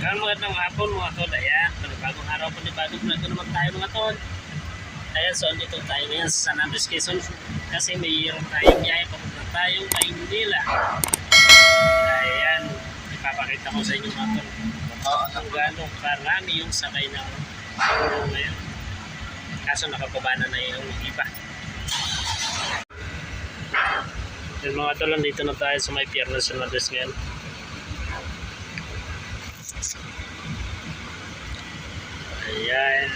Magandang hapon mga tol. Ayan, panibagong araw, panibagong vlog na naman tayo mga tol. Ayan, so andito tayo ngayon sa San Andres, Quezon kasi mayroon tayong biyahe papunta tayong Maynila. Ayan, ipapakita ko sa inyo mga tol kung gano'ng karami yung sakay ng ngayon. Kaso nakapabana na yung iba. Ayan mga tol, andito na tayo sa may pier na San Andres ngayon. Ayan.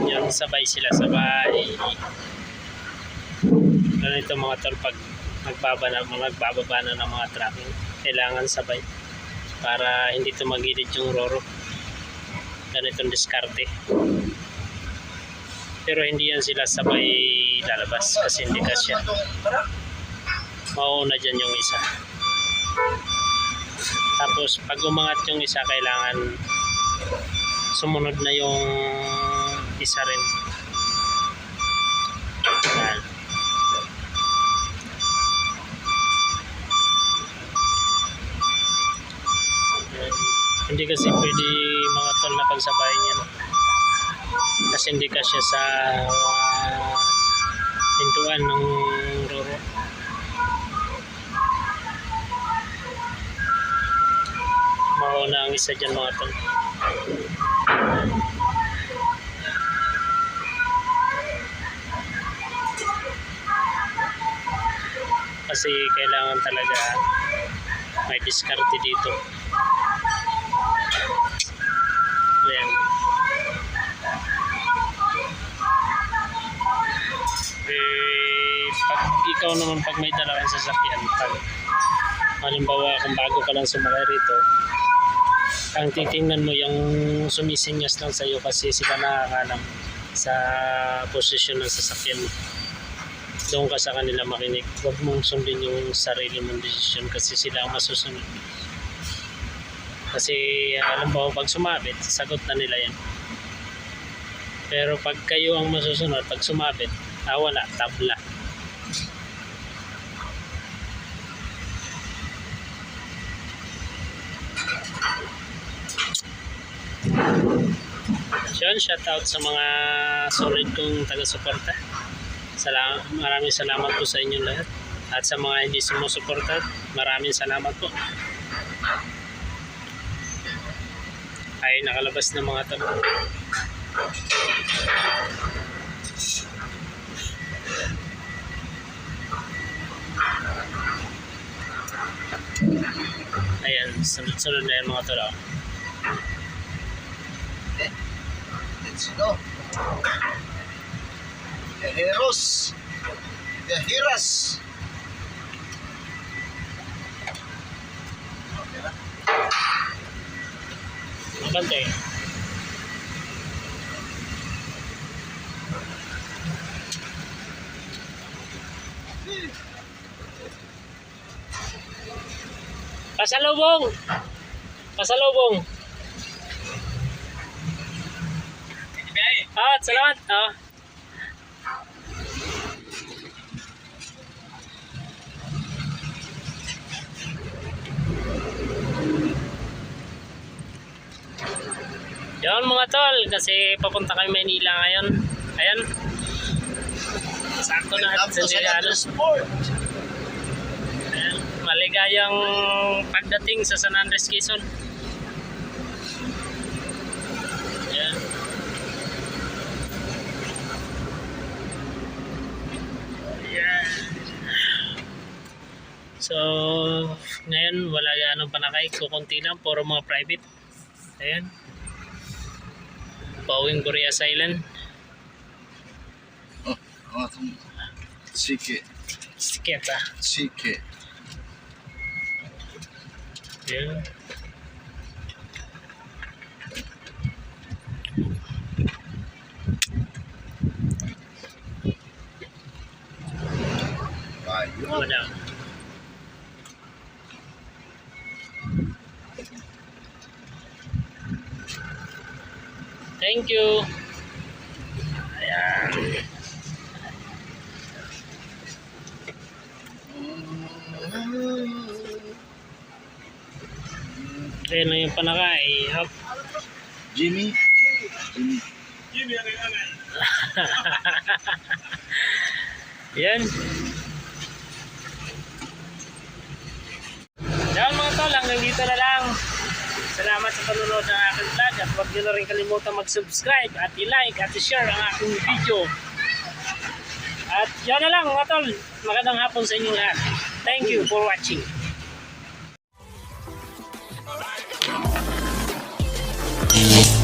Yan, sabay sila, sabay. Ganito mga tol, pag nagbababa na ng mga tracking, kailangan sabay para hindi tumagilid yung roro. Ganitong diskarte. Pero hindi yan sila sabay lalabas kasi hindi kasya. Mauna dyan yung isa. Tapos pag umangat yung isa, kailangan sumunod na yung isa rin. Yan. Hindi kasi pwede mga tol na pagsabayin yan kasi hindi kasya sa pintuan ng roro. Mauna ang isa dyan mga tol. Kasi kailangan talaga may diskarte dito. Ayan. Pag ikaw naman, pag may dala kang sasakyan, pag halimbawa kung bago ka lang sumakay rito, ang titingnan mo yung sumisinyas lang sa'yo kasi sila nakakalam sa posisyon ng sasakyan mo. Doon ka sa kanila makinig. Huwag mong sundin yung sarili mong desisyon kasi sila ang masusunod. Kasi alam mo, pag sumabit, sagot na nila yan. Pero pag kayo ang masusunod, pag sumabit, wala, tabla. So yun, shout out sa mga solid kong taga-suporta. Maraming salamat po sa inyong lahat. At sa mga hindi sumusuporta, maraming salamat po. Ay nakalabas ng mga tao. Ayan, sunod-sunod na yan mga tao. Let's go. Viajeros, viajeras. Bantay. Pasalubong. Pasalubong. Salamat. Yan mga tol, kasi papunta kami Maynila ngayon. Ayan. Sakto na at ayan, maligayang pagdating sa San Andres, Quezon. Ayan. Ayan. So, ngayon wala ganong panakay, kukunti lang, puro mga private. Ayan. Pauwing Boreas Island. Sike. Siketa. Sike. Ayan. Ayun. Wala. Thank you. Ayan. Ayan na yung panakay. Hop. Jimmy. Yan. Yan mga tol, hanggang dito na lang. Salamat sa panonood ng aking vlog at huwag nyo na rin kalimutan mag-subscribe at i-like at i-share ang aking video. At yan na lang mga tol. Magandang hapon sa inyong lahat. Thank you for watching. Thank